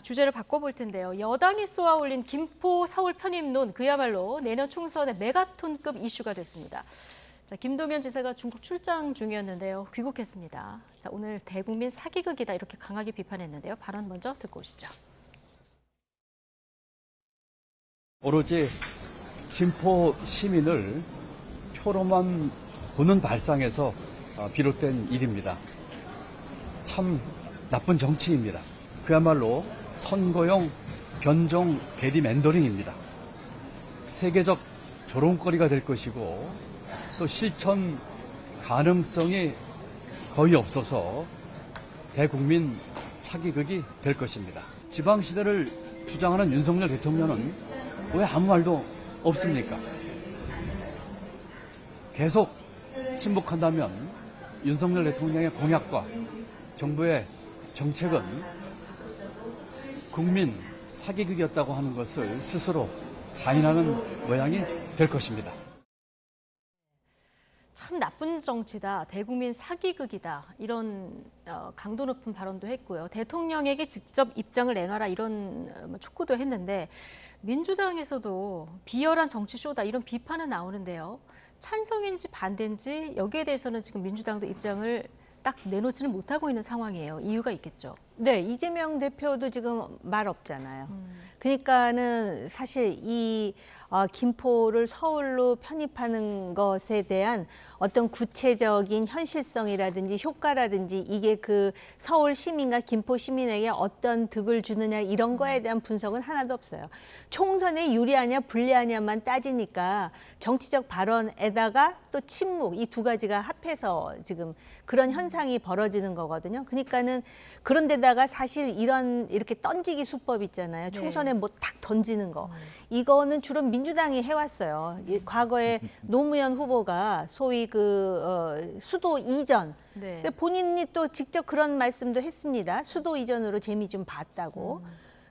주제를 바꿔볼 텐데요. 여당이 쏘아올린 김포 서울 편입론 그야말로 내년 총선의 메가톤급 이슈가 됐습니다. 자, 김동연 지사가 중국 출장 중이었는데요. 귀국했습니다. 자, 오늘 대국민 사기극이다 이렇게 강하게 비판했는데요. 발언 먼저 듣고 오시죠. 오로지 김포 시민을 표로만 보는 발상에서 비롯된 일입니다. 참 나쁜 정치입니다. 그야말로 선거용 변종 게리맨더링입니다. 세계적 조롱거리가 될 것이고 또 실천 가능성이 거의 없어서 대국민 사기극이 될 것입니다. 지방시대를 주장하는 윤석열 대통령은 왜 아무 말도 없습니까? 계속 침묵한다면 윤석열 대통령의 공약과 정부의 정책은 국민 사기극이었다고 하는 것을 스스로 자인하는 모양이 될 것입니다. 참 나쁜 정치다, 대국민 사기극이다 이런 강도 높은 발언도 했고요. 대통령에게 직접 입장을 내놔라 이런 촉구도 했는데 민주당에서도 비열한 정치쇼다 이런 비판은 나오는데요. 찬성인지 반대인지 여기에 대해서는 지금 민주당도 입장을 딱 내놓지는 못하고 있는 상황이에요. 이유가 있겠죠. 네, 이재명 대표도 지금 말 없잖아요. 그러니까는 사실 이 김포를 서울로 편입하는 것에 대한 어떤 구체적인 현실성이라든지 효과라든지 이게 그 서울 시민과 김포 시민에게 어떤 득을 주느냐 이런 거에 대한 분석은 하나도 없어요. 총선에 유리하냐 불리하냐만 따지니까 정치적 발언에다가 또 침묵 이 두 가지가 합해서 지금 그런 현상이 벌어지는 거거든요. 그러니까는 그런데다가 사실 이렇게 던지기 수법 있잖아요. 총선에 뭐 탁 던지는 거. 이거는 주로 민주당이 해왔어요. 과거에 노무현 후보가 소위 수도 이전. 네. 본인이 또 직접 그런 말씀도 했습니다. 수도 이전으로 재미 좀 봤다고.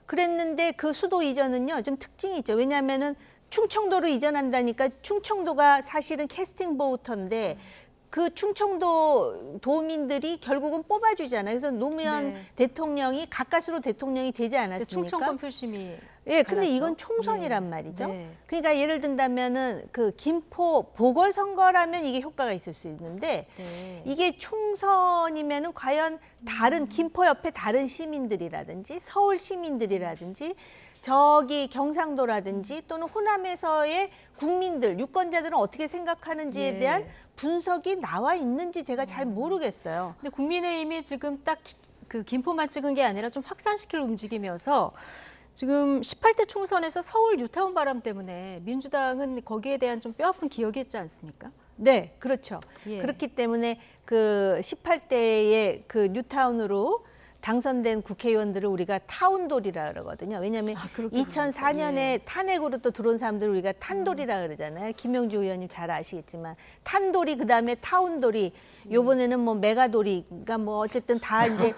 그랬는데 그 수도 이전은요 좀 특징이 있죠. 왜냐하면은 충청도로 이전한다니까 충청도가 사실은 캐스팅 보우터인데 그 충청도 도민들이 결국은 뽑아주잖아요. 그래서 노무현 대통령이 가까스로 대통령이 되지 않았습니까? 충청권 표심이 예, 근데 달랐죠? 이건 총선이란 말이죠. 네. 그러니까 예를 든다면은 그 김포 보궐선거라면 이게 효과가 있을 수 있는데 이게 총선이면은 과연 다른 김포 옆에 다른 시민들이라든지 서울 시민들이라든지 저기 경상도라든지 또는 호남에서의 국민들, 유권자들은 어떻게 생각하는지에 대한 분석이 나와 있는지 제가 잘 모르겠어요. 근데 국민의힘이 지금 딱 그 김포만 찍은 게 아니라 좀 확산시킬 움직임이어서 지금 18대 총선에서 서울 뉴타운 바람 때문에 민주당은 거기에 대한 좀 뼈아픈 기억이 있지 않습니까? 네, 그렇죠. 예. 그렇기 때문에 그 18대의 그 뉴타운으로 당선된 국회의원들을 우리가 타운돌이라 그러거든요. 왜냐하면 2004년에 탄핵으로 또 들어온 사람들을 우리가 탄돌이라 그러잖아요. 김영주 의원님 잘 아시겠지만 탄돌이 그다음에 타운돌이 요번에는 뭐 메가돌이가 뭐 어쨌든 다 이제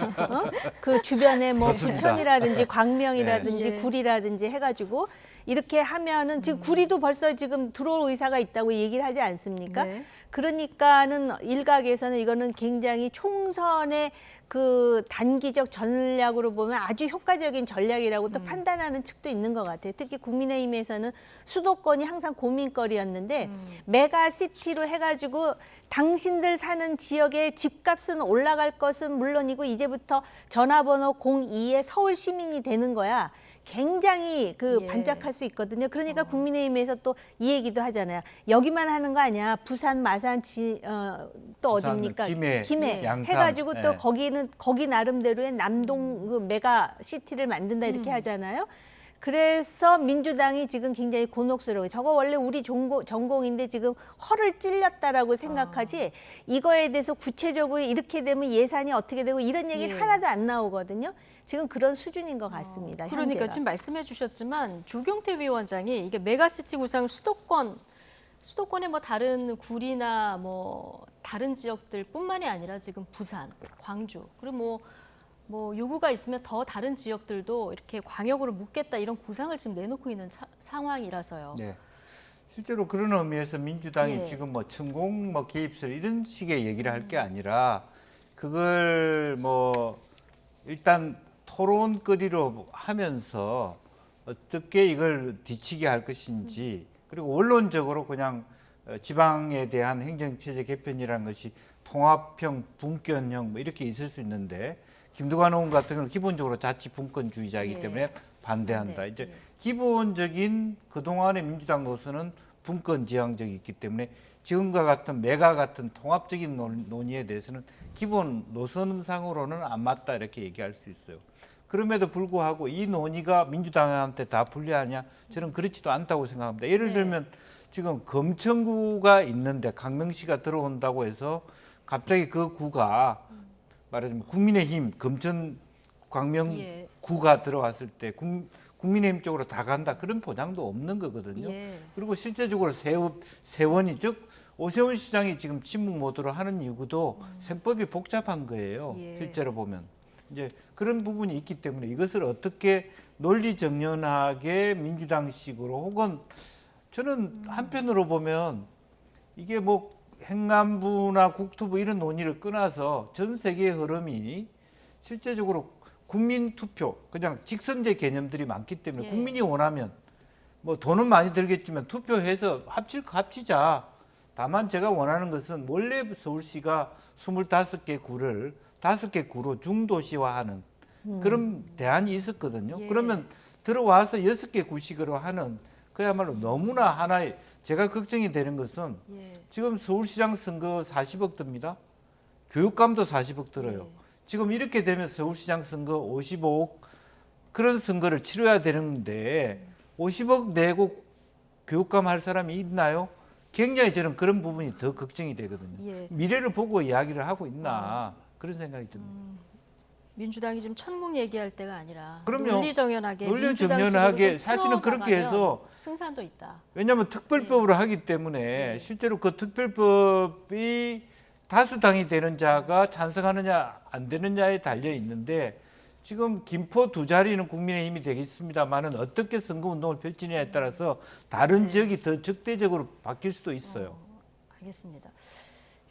그 주변에 뭐 부천이라든지 광명이라든지 구리라든지 해가지고 이렇게 하면은 지금 구리도 벌써 지금 들어올 의사가 있다고 얘기를 하지 않습니까? 그러니까는 일각에서는 이거는 굉장히 총선의 그 단기적 전략으로 보면 아주 효과적인 전략이라고 또 판단하는 측도 있는 것 같아요. 특히 국민의힘에서는 수도권이 항상 고민거리였는데 메가시티로 해가지고 당신들 사는 지역의 집값은 올라갈 것은 물론이고 이제부터 전화번호 02에 서울 시민이 되는 거야. 굉장히 반짝할 수 있거든요. 그러니까 국민의힘에서 또 이 얘기도 하잖아요. 여기만 하는 거 아니야. 부산, 마산, 또 어디입니까? 김해 양산. 해가지고 또 거기 나름대로의 남동 그 메가시티를 만든다 이렇게 하잖아요. 그래서 민주당이 지금 굉장히 곤혹스러워요. 저거 원래 우리 전공인데 지금 허를 찔렸다라고 생각하지 이거에 대해서 구체적으로 이렇게 되면 예산이 어떻게 되고 이런 얘기는 하나도 안 나오거든요. 지금 그런 수준인 것 같습니다. 그러니까 현재가. 지금 말씀해 주셨지만 조경태 위원장이 이게 메가시티 구상 수도권의 뭐 다른 구리나 뭐 다른 지역들뿐만이 아니라 지금 부산, 광주 그리고 뭐 요구가 있으면 더 다른 지역들도 이렇게 광역으로 묶겠다 이런 구상을 지금 내놓고 있는 상황이라서요. 네. 실제로 그런 의미에서 민주당이 지금 뭐 천공 뭐 개입설 이런 식의 얘기를 할 게 아니라 그걸 뭐 일단 토론거리로 하면서 어떻게 이걸 뒤치게 할 것인지, 그리고 원론적으로 그냥 지방에 대한 행정체제 개편이라는 것이 통합형, 분권형 뭐 이렇게 있을 수 있는데, 김두관 의원 같은 경우는 기본적으로 자치 분권주의자이기 예. 때문에 반대한다. 반대. 이제 예. 기본적인 그동안의 민주당 노선은 분권 지향적이 있기 때문에 지금과 같은 매가 같은 통합적인 논의에 대해서는 기본 노선상으로는 안 맞다 이렇게 얘기할 수 있어요. 그럼에도 불구하고 이 논의가 민주당한테 다 불리하냐? 저는 그렇지도 않다고 생각합니다. 예를 네. 들면 지금 검천구가 있는데 강명시가 들어온다고 해서 갑자기 그 구가 말하자면 국민의힘 검천 광명구가 들어왔을 때 국민의힘 쪽으로 다 간다 그런 보장도 없는 거거든요. 예. 그리고 실제적으로 세원이 즉 오세훈 시장이 지금 침묵 모드로 하는 이유도 셈법이 복잡한 거예요. 예. 실제로 보면 이제 그런 부분이 있기 때문에 이것을 어떻게 논리정연하게 민주당식으로 혹은 저는 한편으로 보면 이게 뭐 행안부나 국토부 이런 논의를 끊어서 전 세계의 흐름이 실제적으로 국민 투표 그냥 직선제 개념들이 많기 때문에 예. 국민이 원하면 뭐 돈은 많이 들겠지만 투표해서 합칠 거 합치자. 다만 제가 원하는 것은 원래 서울시가 25개 구를 5개 구로 중도시화하는 그런 대안이 있었거든요. 예. 그러면 들어와서 6개 구식으로 하는 그야말로 너무나 하나의 제가 걱정이 되는 것은 예. 지금 서울시장 선거 40억 듭니다. 교육감도 40억 들어요. 예. 지금 이렇게 되면 서울시장 선거 55억 그런 선거를 치러야 되는데 50억 내고 교육감 할 사람이 있나요? 굉장히 저는 그런 부분이 더 걱정이 되거든요. 예. 미래를 보고 이야기를 하고 있나 그런 생각이 듭니다. 민주당이 지금 천국 얘기할 때가 아니라 그럼요. 논리정연하게 논리정연하게 민주당식으로 좀 사실은 그렇게 풀어나가면 해서 승산도 있다. 왜냐하면 특별법으로 네. 하기 때문에 실제로 그 특별법이 다수당이 되는 자가 찬성하느냐 안 되느냐에 달려 있는데 지금 김포 두 자리는 국민의힘이 되겠습니다만은 어떻게 선거운동을 펼치느냐에 따라서 다른 지역이 더 적대적으로 바뀔 수도 있어요. 알겠습니다.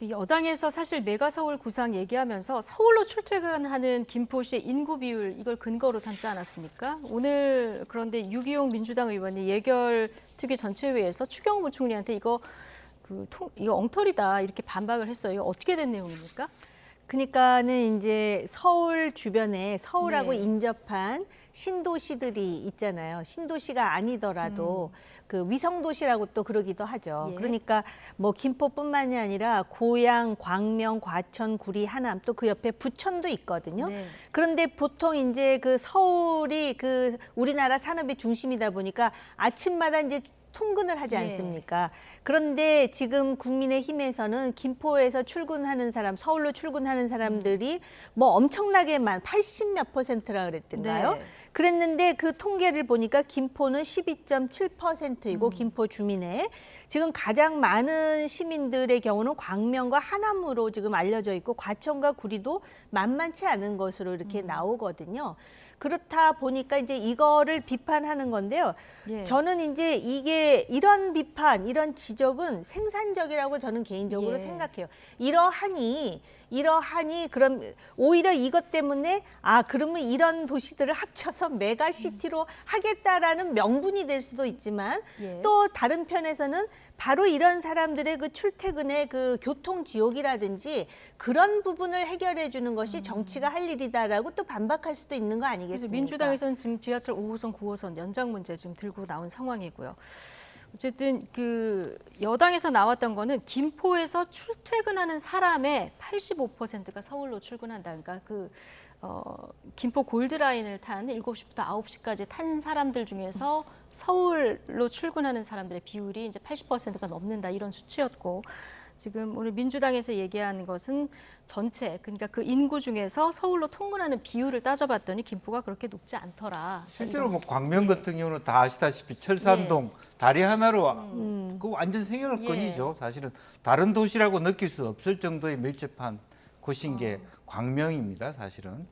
이 여당에서 사실 메가서울 구상 얘기하면서 서울로 출퇴근하는 김포시의 인구 비율 이걸 근거로 삼지 않았습니까? 오늘 그런데 유기용 민주당 의원이 예결 특위 전체회의에서 추경호 부총리한테 이거 엉터리다 이렇게 반박을 했어요. 이거 어떻게 된 내용입니까? 그러니까는 이제 서울 주변에 서울하고 네. 인접한 신도시들이 있잖아요. 신도시가 아니더라도 그 위성도시라고 또 그러기도 하죠. 예. 그러니까 뭐 김포뿐만이 아니라 고양, 광명, 과천, 구리, 하남 또 그 옆에 부천도 있거든요. 네. 그런데 보통 이제 그 서울이 그 우리나라 산업의 중심이다 보니까 아침마다 이제 통근을 하지 예. 않습니까? 그런데 지금 국민의힘에서는 김포에서 출근하는 사람, 서울로 출근하는 사람들이 뭐 엄청나게 80몇 %라 그랬던가요? 네. 그랬는데 그 통계를 보니까 김포는 12.7%이고 김포 주민의 지금 가장 많은 시민들의 경우는 광명과 하남으로 지금 알려져 있고 과천과 구리도 만만치 않은 것으로 이렇게 나오거든요. 그렇다 보니까 이제 이거를 비판하는 건데요. 예. 저는 이제 이게 이런 비판, 이런 지적은 생산적이라고 저는 개인적으로 예. 생각해요. 이러하니 그럼 오히려 이것 때문에 그러면 이런 도시들을 합쳐서 메가시티로 하겠다라는 명분이 될 수도 있지만 예. 또 다른 편에서는 바로 이런 사람들의 그 출퇴근의 그 교통 지옥이라든지 그런 부분을 해결해 주는 것이 정치가 할 일이다라고 또 반박할 수도 있는 거 그래서 아니겠습니까? 민주당에서는 지금 지하철 5호선, 9호선 연장 문제 지금 들고 나온 상황이고요. 어쨌든 그 여당에서 나왔던 거는 김포에서 출퇴근하는 사람의 85%가 서울로 출근한다. 그러니까 김포 골드라인을 탄 7시부터 9시까지 탄 사람들 중에서 서울로 출근하는 사람들의 비율이 이제 80%가 넘는다 이런 수치였고 지금 오늘 민주당에서 얘기한 것은 전체 그러니까 그 인구 중에서 서울로 통근하는 비율을 따져봤더니 김포가 그렇게 높지 않더라. 실제로 뭐 광명 같은 경우는 다 아시다시피 철산동 다리 하나로 그 완전 생활권이죠. 사실은 다른 도시라고 느낄 수 없을 정도의 밀접한 곳인 게 광명입니다. 사실은.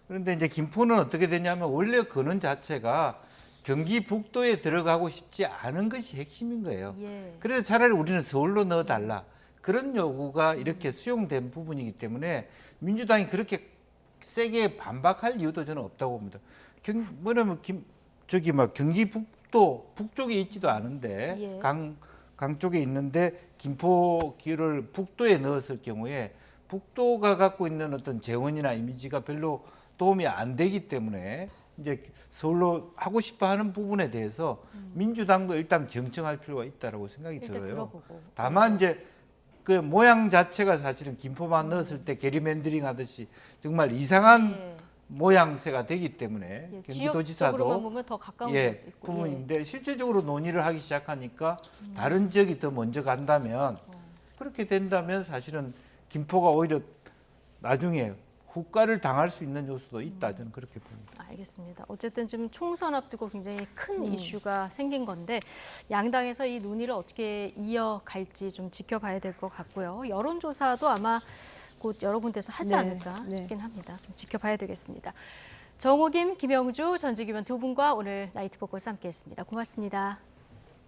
그런데 이제 김포는 어떻게 되냐면 원래 근원 자체가 경기 북도에 들어가고 싶지 않은 것이 핵심인 거예요. 예. 그래서 차라리 우리는 서울로 넣어달라. 그런 요구가 이렇게 수용된 부분이기 때문에 민주당이 그렇게 세게 반박할 이유도 저는 없다고 봅니다. 뭐냐면 경기 북쪽에 있지도 않은데 예. 강 쪽에 있는데 김포기를 북도에 넣었을 경우에 북도가 갖고 있는 어떤 재원이나 이미지가 별로 도움이 안 되기 때문에 이제 서울로 하고 싶어 하는 부분에 대해서 민주당도 일단 경청할 필요가 있다라고 생각이 일단 들어요. 들어보고. 다만 이제 그 모양 자체가 사실은 김포만 넣었을 때 게리맨더링 하듯이 정말 이상한 예. 모양새가 되기 때문에 예, 경기도지사도 지역적으로만 보면 더 가까운 예, 것도 있고. 부분인데 실제적으로 논의를 하기 시작하니까 다른 지역이 더 먼저 간다면 그렇게 된다면 사실은 김포가 오히려 나중에 후과를 당할 수 있는 요소도 있다 저는 그렇게 봅니다. 알겠습니다. 어쨌든 지금 총선 앞두고 굉장히 큰 이슈가 생긴 건데 양당에서 이 논의를 어떻게 이어갈지 좀 지켜봐야 될 것 같고요. 여론조사도 아마 곧 여러 군데서 하지 네, 않을까 네. 싶긴 합니다. 좀 지켜봐야 되겠습니다. 정호김, 김영주, 전직 의원 두 분과 오늘 나이트 포커스 함께했습니다. 고맙습니다.